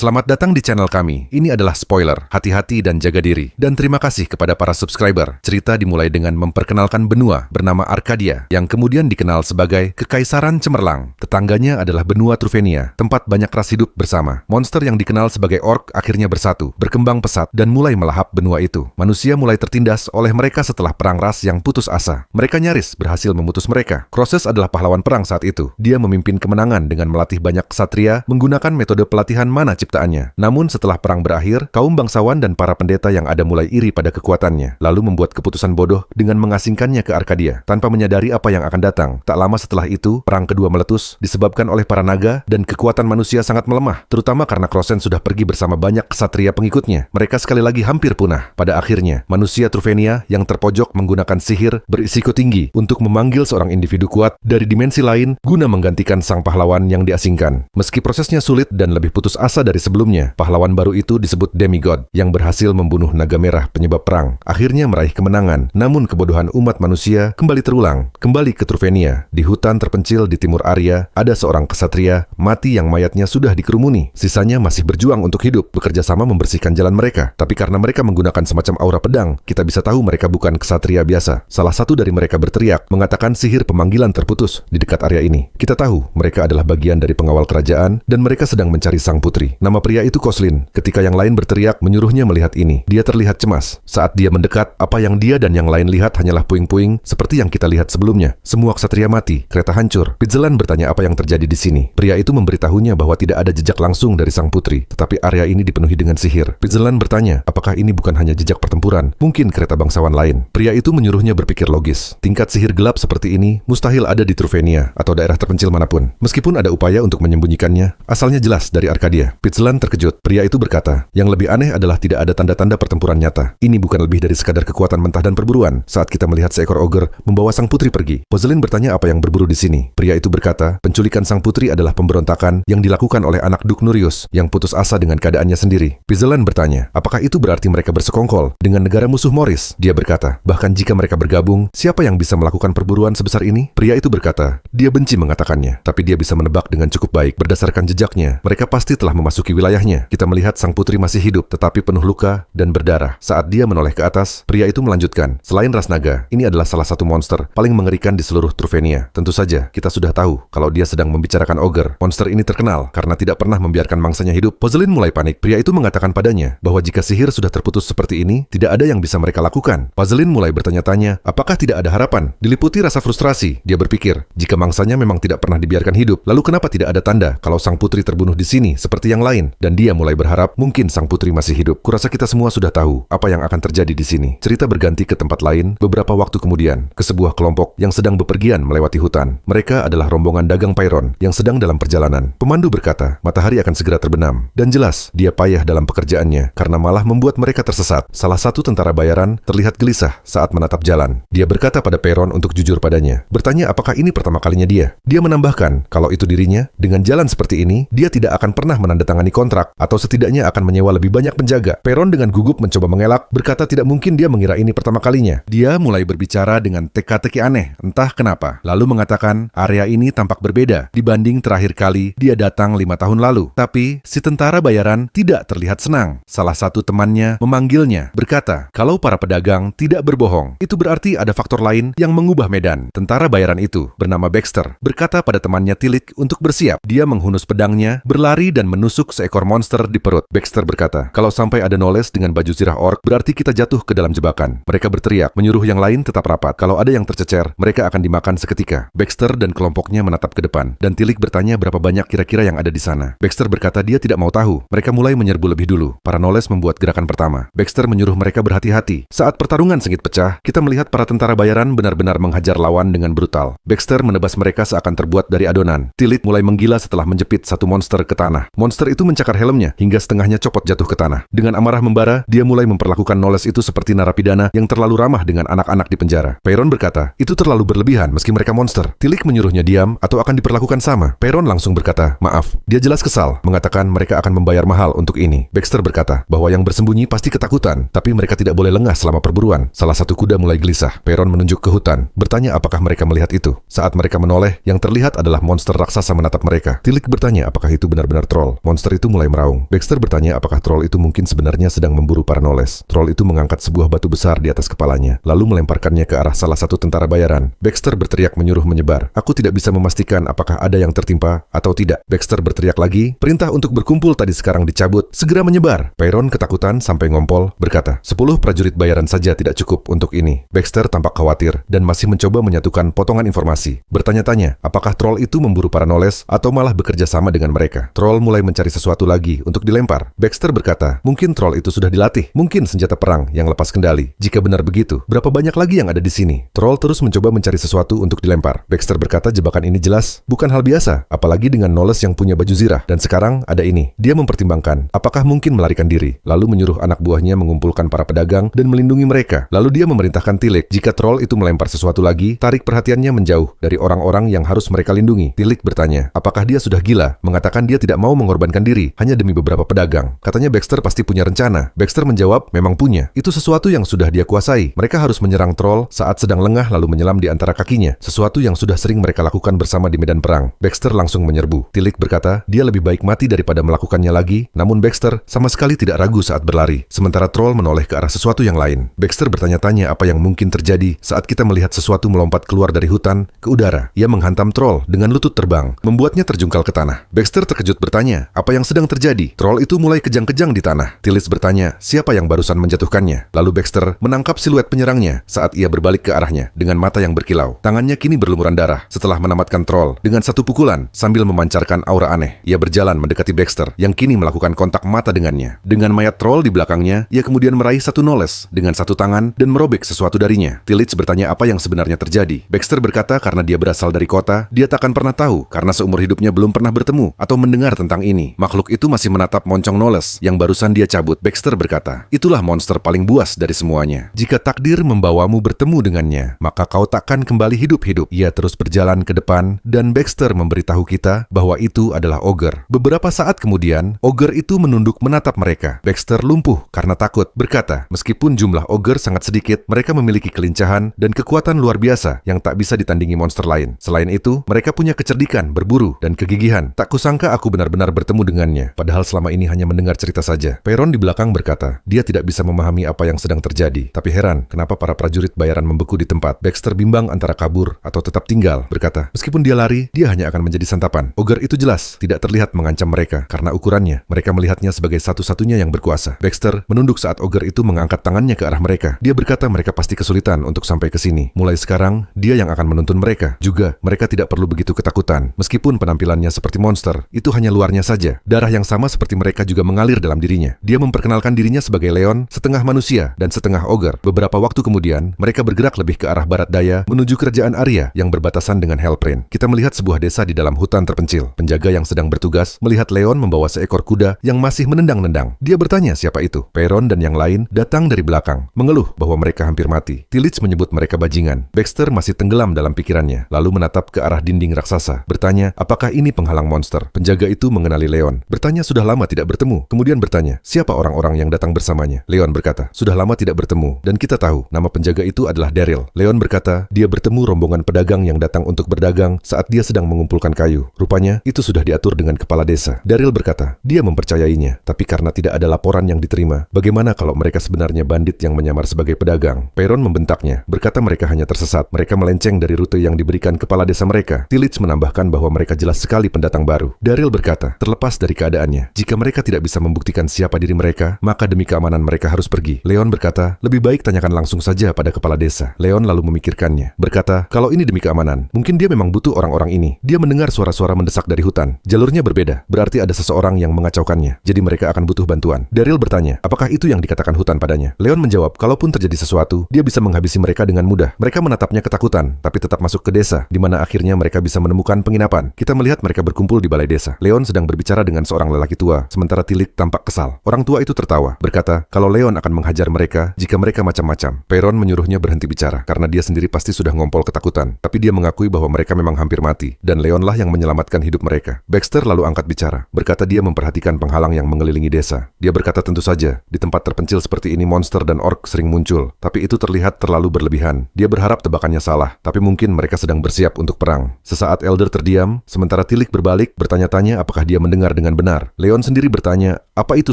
Selamat datang di channel kami. Ini adalah spoiler. Hati-hati dan jaga diri. Dan terima kasih kepada para subscriber. Cerita dimulai dengan memperkenalkan benua bernama Arcadia, yang kemudian dikenal sebagai Kekaisaran Cemerlang. Tetangganya adalah benua Truvenia, tempat banyak ras hidup bersama. Monster yang dikenal sebagai orc akhirnya bersatu, berkembang pesat, dan mulai melahap benua itu. Manusia mulai tertindas oleh mereka setelah perang ras yang putus asa. Mereka nyaris berhasil memutus mereka. Croces adalah pahlawan perang saat itu. Dia memimpin kemenangan dengan melatih banyak ksatria menggunakan metode pelatihan mana ciptaannya. Namun setelah perang berakhir, kaum bangsawan dan para pendeta yang ada mulai iri pada kekuatannya, lalu membuat keputusan bodoh dengan mengasingkannya ke Arcadia, tanpa menyadari apa yang akan datang. Tak lama setelah itu, perang kedua meletus, disebabkan oleh para naga, dan kekuatan manusia sangat melemah, terutama karena Crossen sudah pergi bersama banyak ksatria pengikutnya. Mereka sekali lagi hampir punah. Pada akhirnya, manusia Truvenia yang terpojok menggunakan sihir berisiko tinggi untuk memanggil seorang individu kuat dari dimensi lain guna menggantikan sang pahlawan yang diasingkan. Meski prosesnya sulit dan lebih putus asa dari sebelumnya, pahlawan baru itu disebut demigod yang berhasil membunuh naga merah penyebab perang. Akhirnya meraih kemenangan, namun kebodohan umat manusia kembali terulang. Kembali ke Truvenia, di hutan terpencil di timur Aria, ada seorang ksatria mati yang mayatnya sudah dikerumuni. Sisanya masih berjuang untuk hidup, bekerja sama membersihkan jalan mereka. Tapi karena mereka menggunakan semacam aura pedang, kita bisa tahu mereka bukan ksatria biasa. Salah satu dari mereka berteriak, mengatakan sihir pemanggilan terputus di dekat area ini. Kita tahu mereka adalah bagian dari pengawal kerajaan dan mereka sedang mencari sang putri. Nama pria itu Coslin. Ketika yang lain berteriak, menyuruhnya melihat ini. Dia terlihat cemas. Saat dia mendekat, apa yang dia dan yang lain lihat hanyalah puing-puing seperti yang kita lihat sebelumnya. Semua ksatria mati, kereta hancur. Pidzelan bertanya apa yang terjadi di sini. Pria itu memberitahunya bahwa tidak ada jejak langsung dari sang putri, tetapi area ini dipenuhi dengan sihir. Pidzelan bertanya, apakah ini bukan hanya jejak pertempuran? Mungkin kereta bangsawan lain. Pria itu menyuruhnya berpikir logis. Tingkat sihir gelap seperti ini mustahil ada di Truvenia atau daerah terpencil manapun. Meskipun ada upaya untuk menyembunyikannya, asalnya jelas dari Arcadia. Pidzelan terkejut. Pria itu berkata, yang lebih aneh adalah tidak ada tanda-tanda pertempuran nyata. Ini bukan lebih dari sekadar kekuatan mentah dan perburuan. Saat kita melihat seekor ogre membawa sang putri pergi. Pidzelan bertanya apa yang berburu di sini. Pria itu berkata, penculikan sang putri adalah pemberontakan yang dilakukan oleh anak Duk Nurius yang putus asa dengan keadaannya sendiri. Pidzelan bertanya, apakah itu berarti mereka bersekongkol dengan negara musuh Morris? Dia berkata, bahkan jika mereka bergabung, siapa yang bisa melakukan perburuan sebesar ini? Pria itu berkata, dia benci mengatakannya, tapi dia bisa menebak dengan cukup baik. Berdasarkan jejaknya, mereka pasti telah memasuki wilayahnya. Kita melihat sang putri masih hidup, tetapi penuh luka dan berdarah. Saat dia menoleh ke atas, pria itu melanjutkan, selain ras naga, ini adalah salah satu monster paling mengerikan di seluruh Truvenia. Tentu saja, kita sudah tahu kalau dia sedang membicarakan ogre. Monster ini terkenal karena tidak pernah membiarkan mangsanya hidup. Pidzelan mulai panik. Pria itu mengatakan padanya bahwa jika sihir sudah terputus seperti ini, tidak ada yang bisa mereka lakukan. Pidzelan mulai bertanya-tanya, apakah tidak ada harapan? Diliputi rasa frustrasi, dia berpikir, jika mangsanya memang tidak pernah dibiarkan hidup, lalu kenapa tidak ada tanda kalau sang putri terbunuh di sini seperti yang lain? Dan dia mulai berharap mungkin sang putri masih hidup. Kurasa kita semua sudah tahu apa yang akan terjadi di sini. Cerita berganti ke tempat lain beberapa waktu kemudian, ke sebuah kelompok yang sedang bepergian melewati hutan. Mereka adalah rombongan dagang Pairon yang sedang dalam perjalanan. Pemandu berkata, matahari akan segera terbenam. Dan jelas, dia payah dalam pekerjaannya karena malah membuat mereka tersesat. Salah satu tentara bayaran terlihat gelisah saat menatap jalan. Dia berkata pada Pairon untuk jujur padanya, bertanya apakah ini pertama kalinya dia. Dia menambahkan, kalau itu dirinya, dengan jalan seperti ini, dia tidak akan pernah menandatangani kontrak atau setidaknya akan menyewa lebih banyak penjaga. Pairon dengan gugup mencoba mengelak, berkata tidak mungkin dia mengira ini pertama kalinya. Dia mulai berbicara dengan teka-teki aneh, entah kenapa. Lalu mengatakan, area ini tampak berbeda dibanding terakhir kali dia datang 5 tahun lalu. Tapi, si tentara bayaran tidak terlihat senang. Salah satu temannya memanggilnya, berkata, kalau para pedagang tidak berbohong, itu berarti ada faktor lain yang mengubah medan. Tentara bayaran itu, bernama Baxter, berkata pada temannya Tilik untuk bersiap. Dia menghunus pedangnya, berlari dan menusuk seekor monster di perut. Baxter berkata, kalau sampai ada Knowles dengan baju zirah orc, berarti kita jatuh ke dalam jebakan. Mereka berteriak, menyuruh yang lain tetap rapat. Kalau ada yang tercecer, mereka akan dimakan seketika. Baxter dan kelompoknya menatap ke depan, dan Tilik bertanya berapa banyak kira-kira yang ada di sana. Baxter berkata dia tidak mau tahu. Mereka mulai menyerbu lebih dulu. Para Knowles membuat gerakan pertama. Baxter menyuruh mereka berhati-hati. Saat pertarungan sengit pecah, kita melihat para tentara bayaran benar-benar menghajar lawan dengan brutal. Baxter menebas mereka seakan terbuat dari adonan. Tilik mulai menggila setelah menjepit satu monster ke tanah. Monster itu mencakar helmnya hingga setengahnya copot jatuh ke tanah. Dengan amarah membara, dia mulai memperlakukan Knowles itu seperti narapidana yang terlalu ramah dengan anak-anak di penjara. Pairon berkata, itu terlalu berlebihan meski mereka monster. Tilik menyuruhnya diam atau akan diperlakukan sama. Pairon langsung berkata, maaf. Dia jelas kesal, mengatakan mereka akan membayar mahal untuk ini. Baxter berkata bahwa yang bersembunyi pasti ketakutan, tapi mereka tidak boleh lengah selama perburuan. Salah satu kuda mulai gelisah. Pairon menunjuk ke hutan, bertanya apakah mereka melihat itu. Saat mereka menoleh, yang terlihat adalah monster raksasa menatap mereka. Tilik bertanya apakah itu benar-benar troll. Monster monster itu mulai meraung. Baxter bertanya apakah troll itu mungkin sebenarnya sedang memburu para Knowles. Troll itu mengangkat sebuah batu besar di atas kepalanya, lalu melemparkannya ke arah salah satu tentara bayaran. Baxter berteriak menyuruh menyebar. Aku tidak bisa memastikan apakah ada yang tertimpa atau tidak. Baxter berteriak lagi, perintah untuk berkumpul tadi sekarang dicabut, segera menyebar. Perron ketakutan sampai ngompol, berkata, 10 prajurit bayaran saja tidak cukup untuk ini. Baxter tampak khawatir dan masih mencoba menyatukan potongan informasi. Bertanya-tanya, apakah troll itu memburu para Knowles atau malah bekerja sama dengan mereka. Troll mulai mencari sesuatu lagi untuk dilempar. Baxter berkata, mungkin troll itu sudah dilatih, mungkin senjata perang yang lepas kendali. Jika benar begitu, berapa banyak lagi yang ada di sini? Troll terus mencoba mencari sesuatu untuk dilempar. Baxter berkata jebakan ini jelas bukan hal biasa, apalagi dengan Knowles yang punya baju zirah. Dan sekarang ada ini. Dia mempertimbangkan, apakah mungkin melarikan diri? Lalu menyuruh anak buahnya mengumpulkan para pedagang dan melindungi mereka. Lalu dia memerintahkan Tillich, jika troll itu melempar sesuatu lagi, tarik perhatiannya menjauh dari orang-orang yang harus mereka lindungi. Tillich bertanya, apakah dia sudah gila? Mengatakan dia tidak mau mengorbankan diri hanya demi beberapa pedagang. Katanya Baxter pasti punya rencana. Baxter menjawab, memang punya. Itu sesuatu yang sudah dia kuasai. Mereka harus menyerang troll saat sedang lengah lalu menyelam di antara kakinya. Sesuatu yang sudah sering mereka lakukan bersama di medan perang. Baxter langsung menyerbu. Tillich berkata, dia lebih baik mati daripada melakukannya lagi. Namun Baxter sama sekali tidak ragu saat berlari. Sementara troll menoleh ke arah sesuatu yang lain. Baxter bertanya-tanya apa yang mungkin terjadi saat kita melihat sesuatu melompat keluar dari hutan ke udara. Ia menghantam troll dengan lutut terbang, membuatnya terjungkal ke tanah. Baxter terkejut bertanya, apa yang sedang terjadi? Troll itu mulai kejang-kejang di tanah. Tillich bertanya, siapa yang barusan menjatuhkannya? Lalu Baxter menangkap siluet penyerangnya saat ia berbalik ke arahnya dengan mata yang berkilau. Tangannya kini berlumuran darah setelah menamatkan troll dengan satu pukulan sambil memancarkan aura aneh. Ia berjalan mendekati Baxter yang kini melakukan kontak mata dengannya. Dengan mayat troll di belakangnya, ia kemudian meraih satu Knowles dengan satu tangan dan merobek sesuatu darinya. Tillich bertanya apa yang sebenarnya terjadi. Baxter berkata karena dia berasal dari kota, dia takkan pernah tahu karena seumur hidupnya belum pernah bertemu atau mendengar tentang ini. Makhluk itu masih menatap moncong Knowles yang barusan dia cabut. Baxter berkata, itulah monster paling buas dari semuanya. Jika takdir membawamu bertemu dengannya, maka kau takkan kembali hidup-hidup. Ia terus berjalan ke depan dan Baxter memberitahu kita bahwa itu adalah ogre. Beberapa saat kemudian, ogre itu menunduk menatap mereka. Baxter lumpuh karena takut, berkata, meskipun jumlah ogre sangat sedikit, mereka memiliki kelincahan dan kekuatan luar biasa yang tak bisa ditandingi monster lain. Selain itu, mereka punya kecerdikan, berburu, dan kegigihan. Tak kusangka aku benar-benar bertemu dengannya, padahal selama ini hanya mendengar cerita saja. Perron di belakang berkata, dia tidak bisa memahami apa yang sedang terjadi, tapi heran kenapa para prajurit bayaran membeku di tempat. Baxter bimbang antara kabur atau tetap tinggal, berkata, meskipun dia lari, dia hanya akan menjadi santapan. Ogre itu jelas tidak terlihat mengancam mereka karena ukurannya. Mereka melihatnya sebagai satu-satunya yang berkuasa. Baxter menunduk saat ogre itu mengangkat tangannya ke arah mereka. Dia berkata mereka pasti kesulitan untuk sampai ke sini. Mulai sekarang, dia yang akan menuntun mereka. Juga, mereka tidak perlu begitu ketakutan. Meskipun penampilannya seperti monster, itu hanya luarnya saja. Darah yang sama seperti mereka juga mengalir dalam dirinya. Dia memperkenalkan dirinya sebagai Leon, setengah manusia dan setengah ogre. Beberapa waktu kemudian, mereka bergerak lebih ke arah barat daya menuju kerajaan Arya yang berbatasan dengan Hellprint. Kita melihat sebuah desa di dalam hutan terpencil. Penjaga yang sedang bertugas melihat Leon membawa seekor kuda yang masih menendang-nendang. Dia bertanya siapa itu. Perron dan yang lain datang dari belakang, mengeluh bahwa mereka hampir mati. Tillich menyebut mereka bajingan. Baxter masih tenggelam dalam pikirannya, lalu menatap ke arah dinding raksasa. Bertanya, apakah ini penghalang monster? Penjaga itu mengenali Leon. Bertanya sudah lama tidak bertemu. Kemudian bertanya, siapa orang-orang yang datang bersamanya? Leon berkata, sudah lama tidak bertemu. Dan kita tahu, nama penjaga itu adalah Daryl. Leon berkata, dia bertemu rombongan pedagang yang datang untuk berdagang saat dia sedang mengumpulkan kayu. Rupanya, itu sudah diatur dengan kepala desa. Daryl berkata, dia mempercayainya. Tapi karena tidak ada laporan yang diterima, bagaimana kalau mereka sebenarnya bandit yang menyamar sebagai pedagang? Perron membentaknya, berkata mereka hanya tersesat. Mereka melenceng dari rute yang diberikan kepala desa mereka. Tillich menambahkan bahwa mereka jelas sekali pendatang baru. Daryl berkata, terlepas dari keadaannya, jika mereka tidak bisa membuktikan siapa diri mereka, maka demi keamanan mereka harus pergi. Leon berkata, lebih baik tanyakan langsung saja pada kepala desa. Leon lalu memikirkannya, berkata, kalau ini demi keamanan, mungkin dia memang butuh orang-orang ini. Dia mendengar suara-suara mendesak dari hutan. Jalurnya berbeda, berarti ada seseorang yang mengacaukannya. Jadi mereka akan butuh bantuan. Daryl bertanya, apakah itu yang dikatakan hutan padanya? Leon menjawab, kalaupun terjadi sesuatu, dia bisa menghabisi mereka dengan mudah. Mereka menatapnya ketakutan, tapi tetap masuk ke desa, di mana akhirnya mereka bisa menemukan penginapan. Kita melihat mereka berkumpul di balai desa. Leon sedang berbicara dengan seorang lelaki tua, sementara Tillich tampak kesal. Orang tua itu tertawa, berkata, kalau Leon akan menghajar mereka jika mereka macam-macam. Perron menyuruhnya berhenti bicara, karena dia sendiri pasti sudah ngompol ketakutan. Tapi dia mengakui bahwa mereka memang hampir mati, dan Leonlah yang menyelamatkan hidup mereka. Baxter lalu angkat bicara, berkata dia memperhatikan penghalang yang mengelilingi desa. Dia berkata tentu saja, di tempat terpencil seperti ini monster dan orc sering muncul, tapi itu terlihat terlalu berlebihan. Dia berharap tebakannya salah, tapi mungkin mereka sedang bersiap untuk perang. Sesaat Elder terdiam, sementara Tillich berbalik, bertanya-tanya apakah dia mendengar mendengar dengan benar. Leon sendiri bertanya, apa itu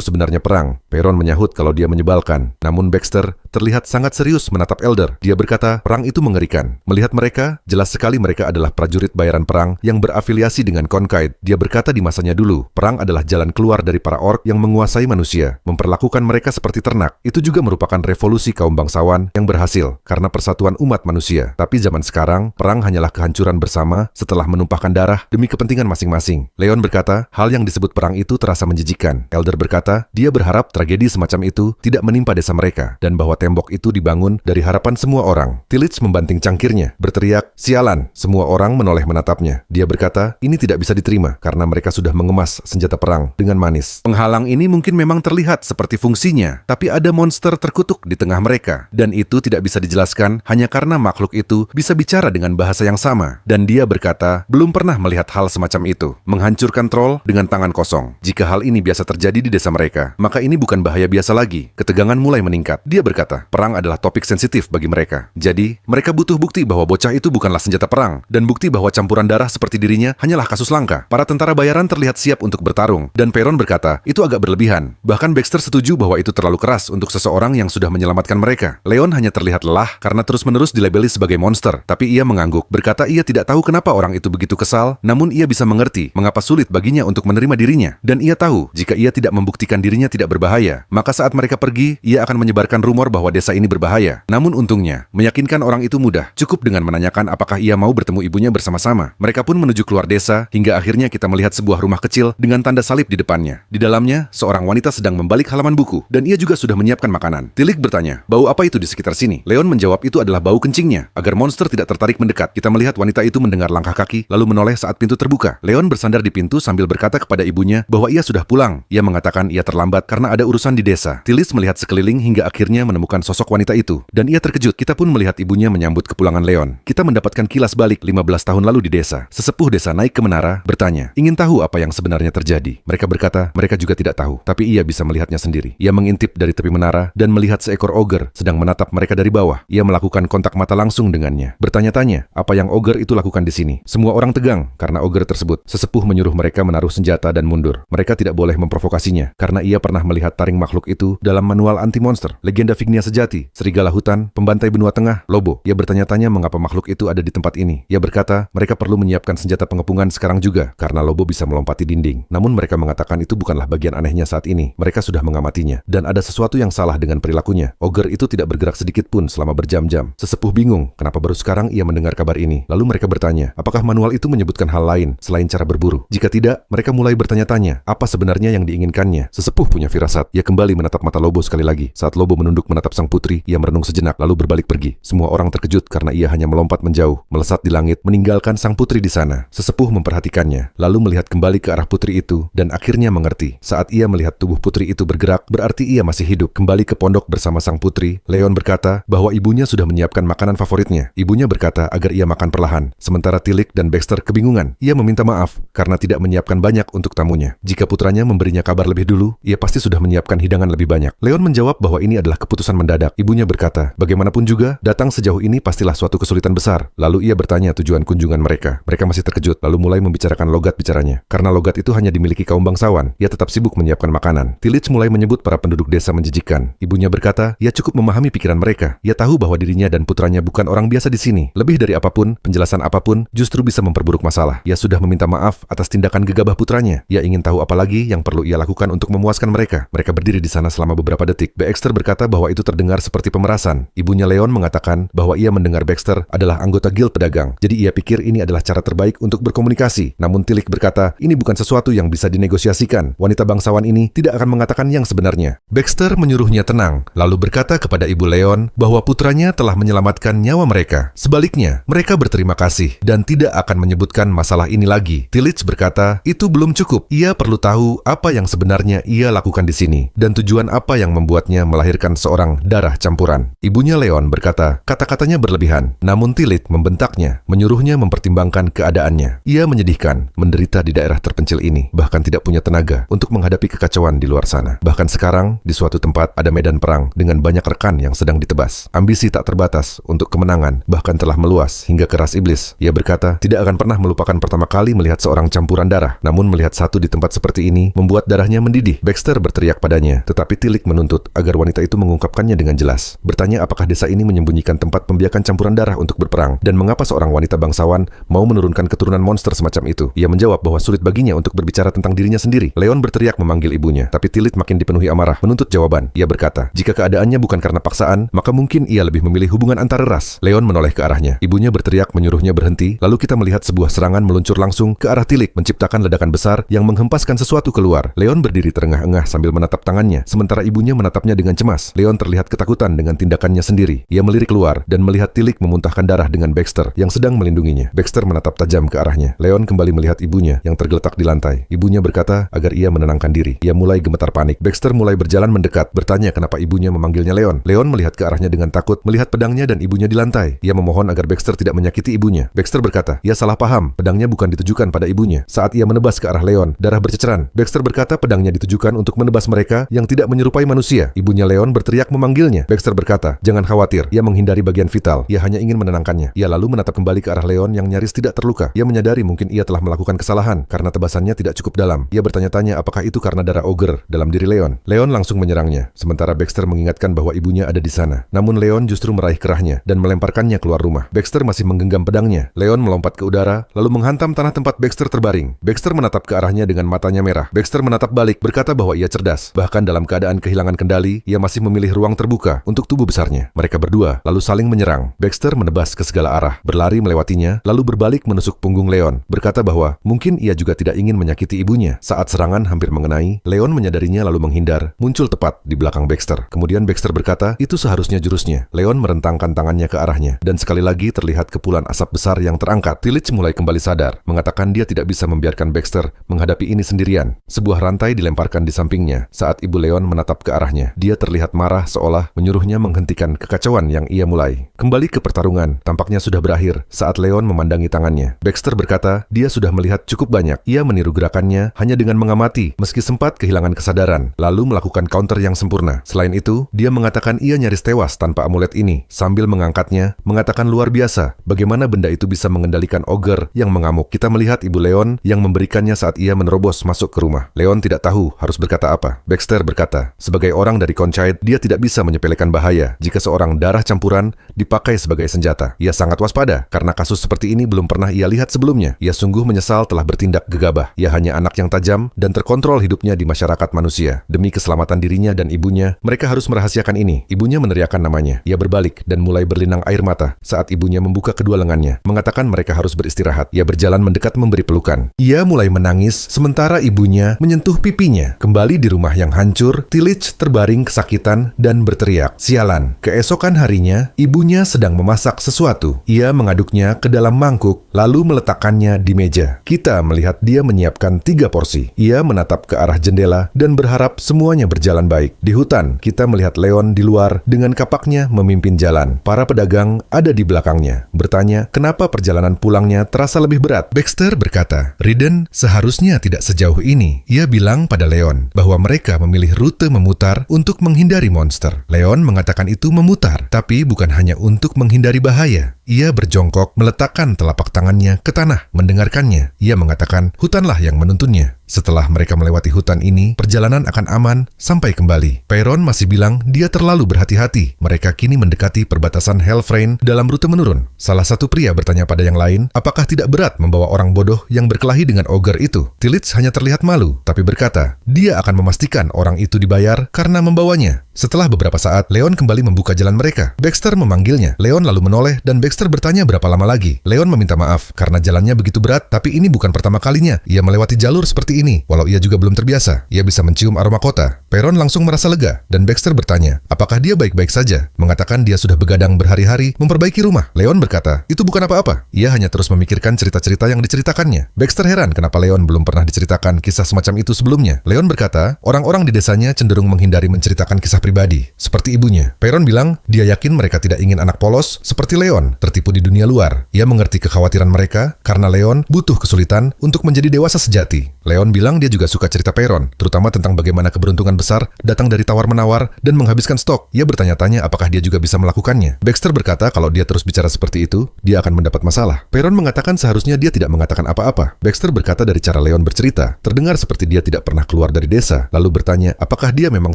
sebenarnya perang? Perron menyahut kalau dia menyebalkan. Namun Baxter terlihat sangat serius menatap Elder. Dia berkata, perang itu mengerikan. Melihat mereka, jelas sekali mereka adalah prajurit bayaran perang yang berafiliasi dengan Conquide. Dia berkata di masanya dulu, perang adalah jalan keluar dari para orc yang menguasai manusia, memperlakukan mereka seperti ternak. Itu juga merupakan revolusi kaum bangsawan yang berhasil karena persatuan umat manusia. Tapi zaman sekarang, perang hanyalah kehancuran bersama setelah menumpahkan darah demi kepentingan masing-masing. Leon berkata, hal yang disebut perang itu terasa menjijikan. Elder berkata, dia berharap tragedi semacam itu tidak menimpa desa mereka dan bahwa tembok itu dibangun dari harapan semua orang. Tillich membanting cangkirnya, berteriak, sialan. Semua orang menoleh menatapnya. Dia berkata, ini tidak bisa diterima karena mereka sudah mengemas senjata perang dengan manis. Penghalang ini mungkin memang terlihat seperti fungsinya, tapi ada monster terkutuk di tengah mereka. Dan itu tidak bisa dijelaskan hanya karena makhluk itu bisa bicara dengan bahasa yang sama. Dan dia berkata, belum pernah melihat hal semacam itu. Menghancurkan troll dengan tangan kosong. Jika hal ini biasa terjadi di desa mereka, maka ini bukan bahaya biasa lagi. Ketegangan mulai meningkat. Dia berkata, perang adalah topik sensitif bagi mereka. Jadi, mereka butuh bukti bahwa bocah itu bukanlah senjata perang. Dan bukti bahwa campuran darah seperti dirinya hanyalah kasus langka. Para tentara bayaran terlihat siap untuk bertarung. Dan Perron berkata, itu agak berlebihan. Bahkan Baxter setuju bahwa itu terlalu keras untuk seseorang yang sudah menyelamatkan mereka. Leon hanya terlihat lelah karena terus-menerus dilabeli sebagai monster. Tapi ia mengangguk, berkata ia tidak tahu kenapa orang itu begitu kesal, namun ia bisa mengerti mengapa sulit baginya untuk menerima dirinya. Dan ia tahu, jika ia tidak membuktikan dirinya tidak berbahaya, maka saat mereka pergi, ia akan menyebarkan rumor bahwa desa ini berbahaya. Namun untungnya, meyakinkan orang itu mudah. Cukup dengan menanyakan apakah ia mau bertemu ibunya bersama-sama. Mereka pun menuju keluar desa, hingga akhirnya kita melihat sebuah rumah kecil dengan tanda salib di depannya. Di dalamnya, seorang wanita sedang membalik halaman buku, dan ia juga sudah menyiapkan makanan. Tillich bertanya, bau apa itu di sekitar sini? Leon menjawab itu adalah bau kencingnya. Agar monster tidak tertarik mendekat, kita melihat wanita itu mendengar langkah kaki, lalu menoleh saat pintu terbuka. Leon bersandar di pintu sambil berkata kepada ibunya bahwa ia sudah pulang. Ia mengatakan ia terlambat karena ada urusan di desa. Tillich melihat sekeliling hingga akhirnya menemukan sosok wanita itu. Dan ia terkejut. Kita pun melihat ibunya menyambut kepulangan Leon. Kita mendapatkan kilas balik 15 tahun lalu di desa. Sesepuh desa naik ke menara, bertanya, ingin tahu apa yang sebenarnya terjadi. Mereka berkata, mereka juga tidak tahu, tapi ia bisa melihatnya sendiri. Ia mengintip dari tepi menara dan melihat seekor ogre sedang menatap mereka dari bawah. Ia melakukan kontak mata langsung dengannya. Bertanya-tanya, apa yang ogre itu lakukan di sini? Semua orang tegang karena ogre tersebut. Sesepuh menyuruh mereka menaruh senjata dan mundur. Mereka tidak boleh memprovokasinya karena ia pernah melihat taring makhluk itu dalam manual anti-monster, legenda Vignia sejati, serigala hutan, pembantai benua tengah, lobo. Ia bertanya-tanya mengapa makhluk itu ada di tempat ini. Ia berkata, mereka perlu menyiapkan senjata pengepungan sekarang juga karena lobo bisa melompati dinding. Namun mereka mengatakan itu bukanlah bagian anehnya saat ini. Mereka sudah mengamatinya dan ada sesuatu yang salah dengan perilakunya. Ogre itu tidak bergerak sedikit pun selama berjam-jam. Sesepuh bingung kenapa baru sekarang ia mendengar kabar ini. Lalu mereka bertanya, apakah manual itu menyebutkan hal lain selain cara berburu? Jika tidak, mereka mulai bertanya-tanya, apa sebenarnya yang diinginkannya? Sesepuh punya firasat. Ia kembali menatap mata lobo sekali lagi. Saat lobo menunduk menatap sang putri, ia merenung sejenak lalu berbalik pergi. Semua orang terkejut karena ia hanya melompat menjauh, melesat di langit, meninggalkan sang putri di sana. Sesepuh memperhatikannya, lalu melihat kembali ke arah putri itu dan akhirnya mengerti. Saat ia melihat tubuh putri itu bergerak, berarti ia masih hidup. Kembali ke pondok bersama sang putri, Leon berkata bahwa ibunya sudah menyiapkan makanan favoritnya. Ibunya berkata agar ia makan perlahan. Sementara Tillich dan Baxter kebingungan. Ia meminta maaf karena tidak menyiapkan banyak untuk tamunya. Jika putranya memberinya kabar lebih dulu, ia pasti sudah menyiapkan hidangan lebih banyak. Leon menjawab bahwa ini adalah keputusan mendadak. Ibunya berkata, bagaimanapun juga, datang sejauh ini pastilah suatu kesulitan besar. Lalu ia bertanya tujuan kunjungan mereka. Mereka masih terkejut, lalu mulai membicarakan logat bicaranya. Karena logat itu hanya dimiliki kaum bangsawan, ia tetap sibuk menyiapkan makanan. Tillich mulai menyebut para penduduk desa menjijikan. Ibunya berkata, ia cukup memahami pikiran mereka. Ia tahu bahwa dirinya dan putranya bukan orang biasa di sini. Lebih dari apapun, penjelasan apapun justru bisa memperburuk masalah. Ia sudah meminta maaf atas tindakan gegabah putranya. Ia ingin tahu apa lagi yang perlu ia lakukan untuk memuaskan mereka. Mereka berdiri di sana selama beberapa detik. Baxter berkata bahwa itu terdengar seperti pemerasan. Ibunya Leon mengatakan bahwa ia mendengar Baxter adalah anggota guild pedagang. Jadi ia pikir ini adalah cara terbaik untuk berkomunikasi. Namun Tillich berkata, ini bukan sesuatu yang bisa dinegosiasikan. Wanita bangsawan ini tidak akan mengatakan yang sebenarnya. Baxter menyuruhnya tenang, lalu berkata kepada ibu Leon bahwa putranya telah menyelamatkan nyawa mereka. Sebaliknya, mereka berterima kasih dan tidak akan menyebutkan masalah ini lagi. Tillich berkata, itu belum cukup. Ia perlu tahu apa yang sebenarnya ia lakukan di sini dan tujuan apa yang membuatnya melahirkan seorang tentang darah campuran. Ibunya Leon berkata, kata-katanya berlebihan, namun Tillich membentaknya, menyuruhnya mempertimbangkan keadaannya. Ia menyedihkan, menderita di daerah terpencil ini, bahkan tidak punya tenaga untuk menghadapi kekacauan di luar sana. Bahkan sekarang, di suatu tempat ada medan perang dengan banyak rekan yang sedang ditebas. Ambisi tak terbatas untuk kemenangan, bahkan telah meluas hingga ke ras iblis. Ia berkata, tidak akan pernah melupakan pertama kali melihat seorang campuran darah, namun melihat satu di tempat seperti ini membuat darahnya mendidih. Baxter berteriak padanya, tetapi Tillich menuntut agar wanita itu mengungkapkannya dengan jelas. Bertanya apakah desa ini menyembunyikan tempat pembiakan campuran darah untuk berperang, dan mengapa seorang wanita bangsawan mau menurunkan keturunan monster semacam itu. Ia menjawab bahwa sulit baginya untuk berbicara tentang dirinya sendiri. Leon berteriak memanggil ibunya, tapi Tillich makin dipenuhi amarah, menuntut jawaban. Ia berkata, jika keadaannya bukan karena paksaan, maka mungkin ia lebih memilih hubungan antara ras. Leon menoleh ke arahnya. Ibunya berteriak menyuruhnya berhenti, lalu kita melihat sebuah serangan meluncur langsung ke arah Tillich, menciptakan ledakan besar yang menghempaskan sesuatu keluar. Leon berdiri terengah-engah sambil menatap tangannya, sementara ibunya menatapnya dengan cemas. Leon terlihat ketakutan dengan tindakannya sendiri. Ia melirik keluar dan melihat Tillich memuntahkan darah dengan Baxter yang sedang melindunginya. Baxter menatap tajam ke arahnya. Leon kembali melihat ibunya yang tergeletak di lantai. Ibunya berkata agar ia menenangkan diri. Ia mulai gemetar panik. Baxter mulai berjalan mendekat, bertanya kenapa ibunya memanggilnya Leon. Leon melihat ke arahnya dengan takut, melihat pedangnya dan ibunya di lantai. Ia memohon agar Baxter tidak menyakiti ibunya. Baxter berkata, ia salah paham. Pedangnya bukan ditujukan pada ibunya. Saat ia menebas ke arah Leon, darah berceceran. Baxter berkata pedangnya ditujukan untuk menebas mereka yang tidak menyerupai manusia. Ibunya Leon berteriak memanggilnya. Baxter berkata, jangan khawatir. Ia menghindari bagian vital. Ia hanya ingin menenangkannya. Ia lalu menatap kembali ke arah Leon yang nyaris tidak terluka. Ia menyadari mungkin ia telah melakukan kesalahan karena tebasannya tidak cukup dalam. Ia bertanya-tanya apakah itu karena darah ogre dalam diri Leon. Leon langsung menyerangnya, sementara Baxter mengingatkan bahwa ibunya ada di sana. Namun Leon justru meraih kerahnya dan melemparkannya keluar rumah. Baxter masih menggenggam pedangnya. Leon melompat ke udara, lalu menghantam tanah tempat Baxter terbaring. Baxter menatap ke arahnya dengan matanya merah. Baxter menatap balik, berkata bahwa ia cerdas. Bahkan dalam keadaan kehilangan kendali, ia masih memilih ruang terbuka untuk tubuh besarnya. Mereka berdua lalu saling menyerang. Baxter menebas ke segala arah, berlari melewatinya, lalu berbalik menusuk punggung Leon, berkata bahwa mungkin ia juga tidak ingin menyakiti ibunya. Saat serangan hampir mengenai, Leon menyadarinya lalu menghindar, muncul tepat di belakang Baxter. Kemudian Baxter berkata, itu seharusnya jurusnya. Leon merentangkan tangannya ke arahnya, dan sekali lagi terlihat kepulan asap besar yang terangkat. Tillich mulai kembali sadar, mengatakan dia tidak bisa membiarkan Baxter menghadapi ini sendirian. Sebuah rantai dilemparkan di sampingnya. Saat ibu Leon menatap ke arahnya, dia terlihat marah seolah menyuruhnya menghentikan kekacauan yang ia mulai. Kembali ke pertarungan, tampaknya sudah berakhir saat Leon memandangi tangannya. Baxter berkata, dia sudah melihat cukup banyak. Ia meniru gerakannya hanya dengan mengamati, meski sempat kehilangan kesadaran, lalu melakukan counter yang sempurna. Selain itu, dia mengatakan ia nyaris tewas tanpa amulet ini, sambil mengangkatnya, mengatakan luar biasa, bagaimana benda itu bisa mengendalikan ogre yang mengamuk. Kita melihat ibu Leon yang memberikannya saat ia menerobos masuk ke rumah. Leon tidak tahu harus berkata apa. Baxter berkata, sebagai orang dari Conchide, dia tidak bisa menyepelekan bahaya jika seorang darah campuran dipakai sebagai senjata. Ia sangat waspada, karena kasus seperti ini belum pernah ia lihat sebelumnya. Ia sungguh menyesal telah bertindak gegabah. Ia hanya anak yang tajam dan terkontrol hidupnya di masyarakat manusia. Demi keselamatan dirinya dan ibunya, mereka harus merahasiakan ini. Ibunya meneriakkan namanya. Ia berbalik dan mulai berlinang air mata saat ibunya membuka kedua lengannya, mengatakan mereka harus beristirahat. Ia berjalan mendekat memberi pelukan. Ia mulai menangis sementara ibunya menyentuh pipinya. Kembali di rumah yang hancur, Tillich terbaring kesakitan dan berteriak, sialan. Keesokan harinya, ibunya sedang memasak sesuatu. Ia mengaduknya ke dalam mangkuk, lalu meletakkannya di meja. Kita melihat dia menyiapkan 3 porsi. Ia menatap ke arah jendela dan berharap semuanya berjalan baik. Di hutan, kita melihat Leon di luar dengan kapaknya memimpin jalan. Para pedagang ada di belakangnya, bertanya kenapa perjalanan pulangnya terasa lebih berat. Baxter berkata, Riden seharusnya tidak sejauh ini. Ia bilang pada Leon bahwa mereka memilih rute memutar untuk menghindari monster. Leon mengatakan itu memutar, tapi bukan hanya untuk menghindari bahaya. Ia berjongkok meletakkan telapak tangannya ke tanah. Mendengarkannya, ia mengatakan hutanlah yang menuntunnya. Setelah mereka melewati hutan ini, perjalanan akan aman sampai kembali. Perron masih bilang dia terlalu berhati-hati. Mereka kini mendekati perbatasan Helfrane dalam rute menurun. Salah satu pria bertanya pada yang lain, apakah tidak berat membawa orang bodoh yang berkelahi dengan ogre itu? Tillich hanya terlihat malu, tapi berkata, dia akan memastikan orang itu dibayar karena membawanya. Setelah beberapa saat, Leon kembali membuka jalan mereka. Baxter memanggilnya. Leon lalu menoleh dan Baxter Baxter bertanya berapa lama lagi. Leon meminta maaf karena jalannya begitu berat, tapi ini bukan pertama kalinya ia melewati jalur seperti ini. Walau ia juga belum terbiasa, ia bisa mencium aroma kota. Perron langsung merasa lega dan Baxter bertanya, apakah dia baik-baik saja? Mengatakan dia sudah begadang berhari-hari memperbaiki rumah. Leon berkata, itu bukan apa-apa. Ia hanya terus memikirkan cerita-cerita yang diceritakannya. Baxter heran kenapa Leon belum pernah diceritakan kisah semacam itu sebelumnya. Leon berkata, orang-orang di desanya cenderung menghindari menceritakan kisah pribadi, seperti ibunya. Perron bilang, dia yakin mereka tidak ingin anak polos seperti Leon tertipu di dunia luar. Ia mengerti kekhawatiran mereka karena Leon butuh kesulitan untuk menjadi dewasa sejati. Leon bilang dia juga suka cerita Perron, terutama tentang bagaimana keberuntungan besar datang dari tawar-menawar dan menghabiskan stok. Ia bertanya-tanya apakah dia juga bisa melakukannya. Baxter berkata kalau dia terus bicara seperti itu, dia akan mendapat masalah. Perron mengatakan seharusnya dia tidak mengatakan apa-apa. Baxter berkata dari cara Leon bercerita, terdengar seperti dia tidak pernah keluar dari desa, lalu bertanya apakah dia memang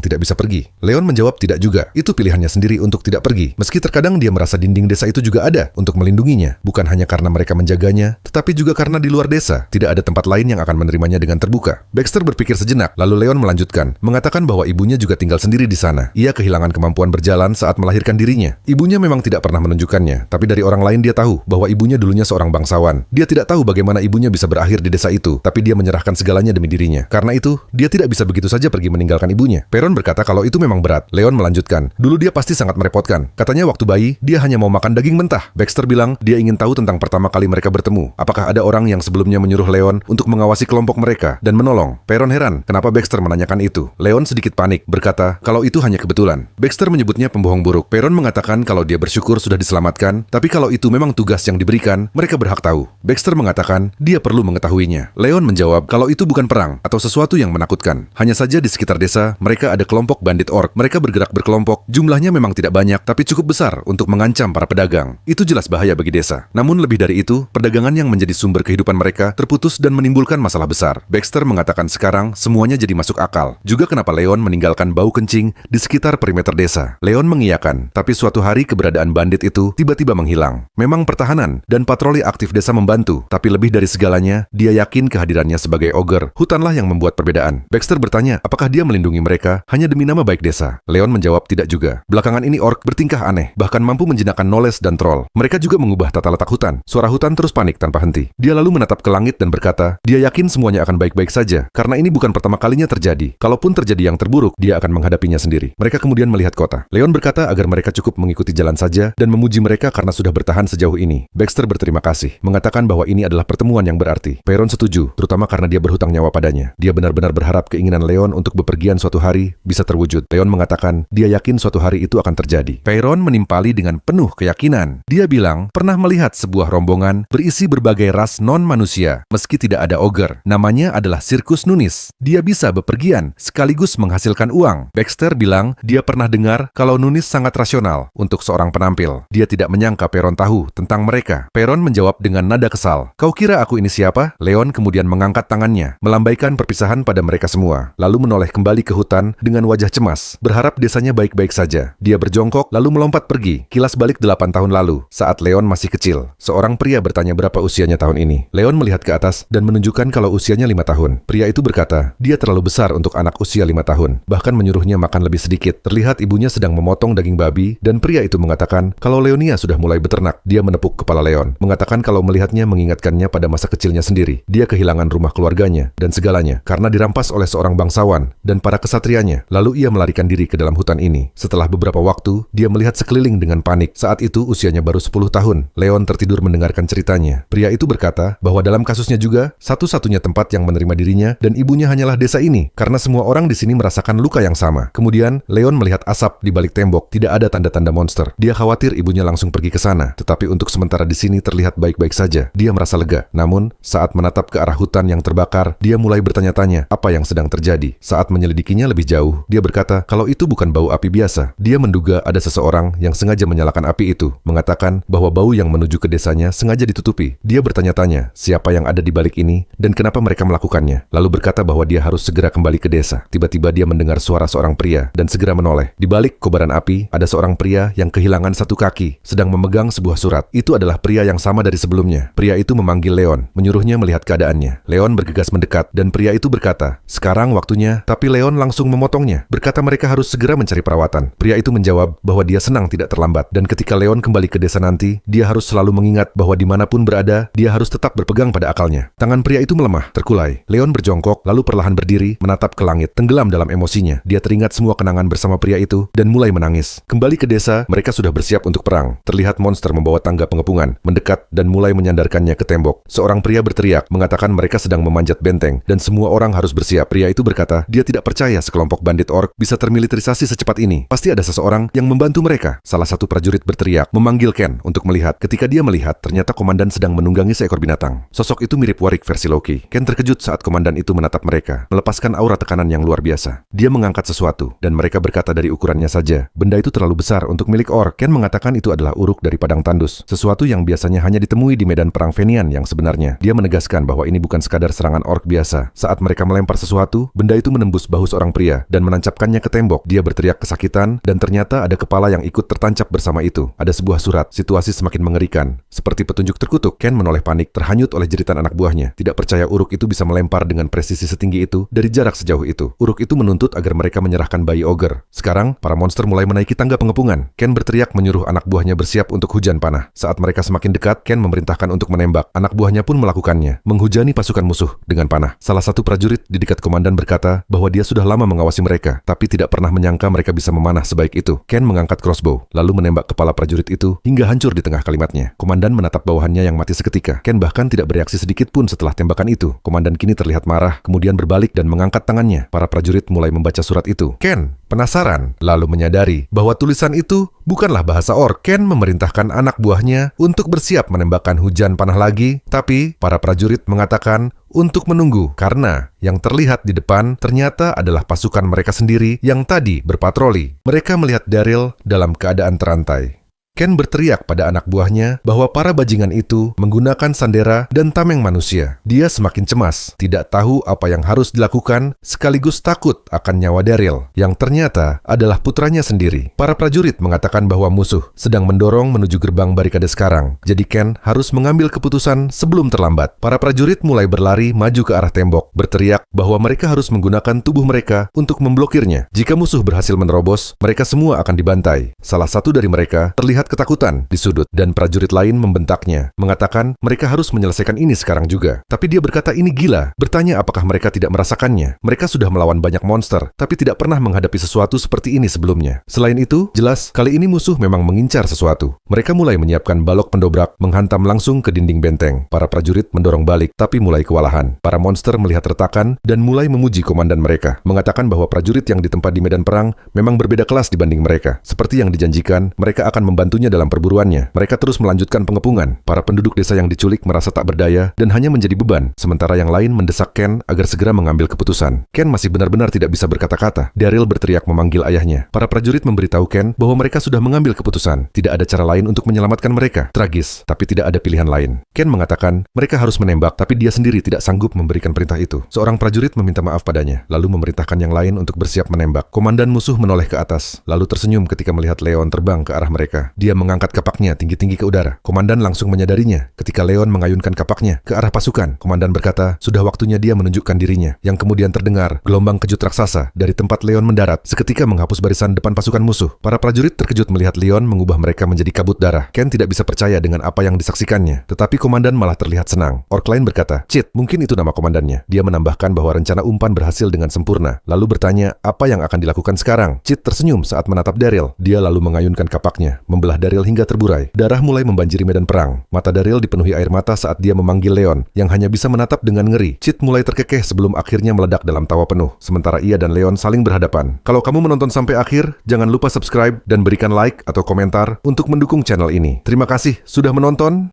tidak bisa pergi. Leon menjawab tidak juga, itu pilihannya sendiri untuk tidak pergi. Meski terkadang dia merasa dinding desa itu juga ada untuk melindunginya, bukan hanya karena mereka menjaganya, tetapi juga karena di luar desa tidak ada tempat lain yang akan menerimanya dengan terbuka. Baxter berpikir sejenak, lalu Leon melanjutkan, mengatakan bahwa ibunya juga tinggal sendiri di sana. Ia kehilangan kemampuan berjalan saat melahirkan dirinya. Ibunya memang tidak pernah menunjukkannya, tapi dari orang lain dia tahu bahwa ibunya dulunya seorang bangsawan. Dia tidak tahu bagaimana ibunya bisa berakhir di desa itu, tapi dia menyerahkan segalanya demi dirinya. Karena itu, dia tidak bisa begitu saja pergi meninggalkan ibunya. Perron berkata kalau itu memang berat. Leon melanjutkan, dulu dia pasti sangat merepotkan. Katanya waktu bayi, dia hanya mau makan daging mentah. Baxter bilang dia ingin tahu tentang pertama kali mereka bertemu. Apakah ada orang yang sebelumnya menyuruh Leon untuk mengawasi kelompok mereka dan menolong? Perron heran kenapa Baxter menanyakan itu. Leon sedikit panik, berkata kalau itu hanya kebetulan. Baxter menyebutnya pembohong buruk. Perron mengatakan kalau dia bersyukur sudah diselamatkan, tapi kalau itu memang tugas yang diberikan, mereka berhak tahu. Baxter mengatakan dia perlu mengetahuinya. Leon menjawab kalau itu bukan perang atau sesuatu yang menakutkan. Hanya saja di sekitar desa, mereka ada kelompok bandit orc. Mereka bergerak berkelompok. Jumlahnya memang tidak banyak, tapi cukup besar untuk mengancam para pedagang. Itu jelas bahaya bagi desa. Namun lebih dari itu, perdagangan yang menjadi sumber kehidupan mereka terputus dan menimbulkan masalah besar. Baxter mengatakan sekarang semuanya jadi masuk akal. Juga kenapa Leon meninggalkan bau kencing di sekitar perimeter desa. Leon mengiyakan, tapi suatu hari keberadaan bandit itu tiba-tiba menghilang. Memang pertahanan dan patroli aktif desa membantu, tapi lebih dari segalanya, dia yakin kehadirannya sebagai ogre. Hutanlah yang membuat perbedaan. Baxter bertanya, apakah dia melindungi mereka hanya demi nama baik desa? Leon menjawab tidak juga. Belakangan ini orc bertingkah aneh, bahkan mampu menjinakkan Knowles dan troll. Mereka juga mengubah tata letak hutan. Suara hutan terus panik tanpa henti. Dia lalu menatap ke langit dan berkata, dia yakin semuanya akan baik-baik saja, karena ini bukan pertama kalinya terjadi. Kalaupun terjadi yang terburuk, dia akan menghadapinya sendiri. Mereka kemudian melihat kota. Leon berkata agar mereka cukup mengikuti jalan saja dan memuji mereka karena sudah bertahan sejauh ini. Baxter berterima kasih, mengatakan bahwa ini adalah pertemuan yang berarti. Perron setuju, terutama karena dia berhutang nyawa padanya. Dia benar-benar berharap keinginan Leon untuk bepergian suatu hari bisa terwujud. Leon mengatakan dia yakin suatu hari itu akan terjadi. Perron menimpali dengan penuh keyakinan. Dia bilang pernah melihat sebuah rombongan berisi berbagai ras non-manusia. Meski tidak ada ogre, namanya adalah Sirkus Nunis. Dia bisa bepergian sekaligus menghasilkan uang. Baxter bilang dia pernah dengar kalau Nunis sangat rasional untuk seorang penampil. Dia tidak menyangka Perron tahu tentang mereka. Perron menjawab dengan nada kesal. Kau kira aku ini siapa? Leon kemudian mengangkat tangannya, melambaikan perpisahan pada mereka semua, lalu menoleh kembali ke hutan dengan wajah cemas, berharap desanya baik-baik saja. Dia berjongkok lalu melompat pergi, kilas balik 8 tahun lalu, saat Leon masih kecil. Seorang pria bertanya berapa usianya tahun ini. Leon melihat ke atas dan menunjukkan kalau usianya 5 tahun. Pria itu berkata, dia terlalu besar untuk anak usia 5 tahun, bahkan menyuruhnya makan lebih sedikit. Terlihat ibunya sedang memotong daging babi, dan pria itu mengatakan kalau Leonia sudah mulai beternak. Dia menepuk kepala Leon, mengatakan kalau melihatnya mengingatkannya pada masa kecilnya sendiri. Dia kehilangan rumah keluarganya dan segalanya karena dirampas oleh seorang bangsawan dan para kesatrianya. Lalu ia melarikan diri ke dalam hutan ini. Setelah beberapa waktu, dia melihat sekeliling dengan panik. Saat itu usianya baru 10 tahun. Leon tertidur mendengarkan ceritanya. Pria itu berkata bahwa dalam kasusnya juga, satu-satunya tempat yang menerima dirinya dan ibunya hanyalah desa ini, karena semua orang di sini merasakan luka yang sama. Kemudian, Leon melihat asap di balik tembok. Tidak ada tanda-tanda monster. Dia khawatir ibunya langsung pergi ke sana. Tetapi untuk sementara di sini terlihat baik-baik saja. Dia merasa lega. Namun, saat menatap ke arah hutan yang terbakar, dia mulai bertanya-tanya apa yang sedang terjadi. Saat menyelidikinya lebih jauh, dia berkata kalau itu bukan bau api biasa. Dia menduga ada seseorang yang sengaja menyalakan api itu, mengatakan bahwa bau yang menuju ke desanya sengaja ditutupi. Dia bertanya-tanya siapa yang ada di balik ini dan kenapa mereka melakukannya. Lalu berkata bahwa dia harus segera kembali ke desa. Tiba-tiba dia mendengar suara seorang pria dan segera menoleh. Di balik kobaran api, ada seorang pria yang kehilangan satu kaki, sedang memegang sebuah surat. Itu adalah pria yang sama dari sebelumnya. Pria itu memanggil Leon, menyuruhnya melihat keadaannya. Leon bergegas mendekat dan pria itu berkata, sekarang waktunya, tapi Leon langsung memotongnya. Berkata mereka harus segera mencari perawatan. Pria itu menjawab bahwa dia senang tidak terlambat, dan ketika Leon kembali ke desa desa nanti, dia harus selalu mengingat bahwa dimanapun berada, dia harus tetap berpegang pada akalnya. Tangan pria itu melemah, terkulai. Leon berjongkok, lalu perlahan berdiri, menatap ke langit, tenggelam dalam emosinya. Dia teringat semua kenangan bersama pria itu, dan mulai menangis. Kembali ke desa, mereka sudah bersiap untuk perang. Terlihat monster membawa tangga pengepungan, mendekat dan mulai menyandarkannya ke tembok. Seorang pria berteriak, mengatakan mereka sedang memanjat benteng, dan semua orang harus bersiap. Pria itu berkata, dia tidak percaya sekelompok bandit orc bisa termiliterisasi secepat ini. Pasti ada seseorang yang membantu mereka. Salah satu prajurit berteriak, memanggil Ken untuk melihat. Ketika dia melihat, ternyata komandan sedang menunggangi seekor binatang. Sosok itu mirip Warwick versi Loki. Ken terkejut saat komandan itu menatap mereka, melepaskan aura tekanan yang luar biasa. Dia mengangkat sesuatu, dan mereka berkata dari ukurannya saja, benda itu terlalu besar untuk milik orc. Ken mengatakan itu adalah uruk dari padang tandus, sesuatu yang biasanya hanya ditemui di medan perang Fenian yang sebenarnya. Dia menegaskan bahwa ini bukan sekadar serangan orc biasa. Saat mereka melempar sesuatu, benda itu menembus bahu seorang pria dan menancapkannya ke tembok. Dia berteriak kesakitan, dan ternyata ada kepala yang ikut tertancap bersama itu. Ada sebuah surat. Situasi semakin mengerikan. Seperti petunjuk terkutuk, Ken menoleh panik, terhanyut oleh jeritan anak buahnya. Tidak percaya uruk itu bisa melempar dengan presisi setinggi itu dari jarak sejauh itu. Uruk itu menuntut agar mereka menyerahkan bayi ogre. Sekarang, para monster mulai menaiki tangga pengepungan. Ken berteriak menyuruh anak buahnya bersiap untuk hujan panah. Saat mereka semakin dekat, Ken memerintahkan untuk menembak. Anak buahnya pun melakukannya, menghujani pasukan musuh dengan panah. Salah satu prajurit di dekat komandan berkata bahwa dia sudah lama mengawasi mereka, tapi tidak pernah menyangka mereka bisa memanah sebaik itu. Ken mengangkat crossbow, lalu menembak kepala prajurit itu hingga hancur di tengah kalimatnya. Komandan menatap bawahannya yang mati seketika. Ken bahkan tidak bereaksi sedikit pun setelah tembakan itu. Komandan kini terlihat marah, kemudian berbalik dan mengangkat tangannya. Para prajurit mulai membaca surat itu. Ken penasaran, lalu menyadari bahwa tulisan itu bukanlah bahasa orc. Ken memerintahkan anak buahnya untuk bersiap menembakkan hujan panah lagi, tapi para prajurit mengatakan untuk menunggu karena yang terlihat di depan ternyata adalah pasukan mereka sendiri yang tadi berpatroli. Mereka melihat Daryl dalam keadaan terantai. Ken berteriak pada anak buahnya bahwa para bajingan itu menggunakan sandera dan tameng manusia. Dia semakin cemas, tidak tahu apa yang harus dilakukan, sekaligus takut akan nyawa Daryl, yang ternyata adalah putranya sendiri. Para prajurit mengatakan bahwa musuh sedang mendorong menuju gerbang barikade sekarang, jadi Ken harus mengambil keputusan sebelum terlambat. Para prajurit mulai berlari maju ke arah tembok, berteriak bahwa mereka harus menggunakan tubuh mereka untuk memblokirnya. Jika musuh berhasil menerobos, mereka semua akan dibantai. Salah satu dari mereka terlihat ketakutan di sudut, dan prajurit lain membentaknya, mengatakan mereka harus menyelesaikan ini sekarang juga. Tapi dia berkata ini gila, bertanya apakah mereka tidak merasakannya. Mereka sudah melawan banyak monster, tapi tidak pernah menghadapi sesuatu seperti ini sebelumnya. Selain itu, jelas kali ini musuh memang mengincar sesuatu. Mereka mulai menyiapkan balok pendobrak, menghantam langsung ke dinding benteng. Para prajurit mendorong balik, tapi mulai kewalahan. Para monster melihat retakan dan mulai memuji komandan mereka, mengatakan bahwa prajurit yang ditempa di medan perang memang berbeda kelas dibanding mereka. Seperti yang dijanjikan, mereka akan membantunya dalam perburuannya. Mereka terus melanjutkan pengepungan. Para penduduk desa yang diculik merasa tak berdaya dan hanya menjadi beban, sementara yang lain mendesak Ken agar segera mengambil keputusan. Ken masih benar-benar tidak bisa berkata-kata. Daryl berteriak memanggil ayahnya. Para prajurit memberitahu Ken bahwa mereka sudah mengambil keputusan. Tidak ada cara lain untuk menyelamatkan mereka. Tragis, tapi tidak ada pilihan lain. Ken mengatakan mereka harus menembak, tapi dia sendiri tidak sanggup memberikan perintah itu. Seorang prajurit meminta maaf padanya, lalu memerintahkan yang lain untuk bersiap menembak. Komandan musuh menoleh ke atas, lalu tersenyum ketika melihat Leon terbang ke arah mereka. Dia mengangkat kapaknya tinggi-tinggi ke udara. Komandan langsung menyadarinya ketika Leon mengayunkan kapaknya ke arah pasukan. Komandan berkata, sudah waktunya dia menunjukkan dirinya. Yang kemudian terdengar gelombang kejut raksasa dari tempat Leon mendarat, seketika menghapus barisan depan pasukan musuh. Para prajurit terkejut melihat Leon mengubah mereka menjadi kabut darah. Ken tidak bisa percaya dengan apa yang disaksikannya, tetapi komandan malah terlihat senang. Orc lain berkata, Cit, mungkin itu nama komandannya. Dia menambahkan bahwa rencana umpan berhasil dengan sempurna, lalu bertanya apa yang akan dilakukan sekarang. Cit tersenyum saat menatap Daryl. Dia lalu mengayunkan kapaknya, membelah Daryl hingga terburai. Darah mulai membanjiri medan perang. Mata Daryl dipenuhi air mata saat dia memanggil Leon, yang hanya bisa menatap dengan ngeri. Cit mulai terkekeh sebelum akhirnya meledak dalam tawa penuh, sementara ia dan Leon saling berhadapan. Kalau kamu menonton sampai akhir, jangan lupa subscribe dan berikan like atau komentar untuk mendukung channel ini. Terima kasih sudah menonton.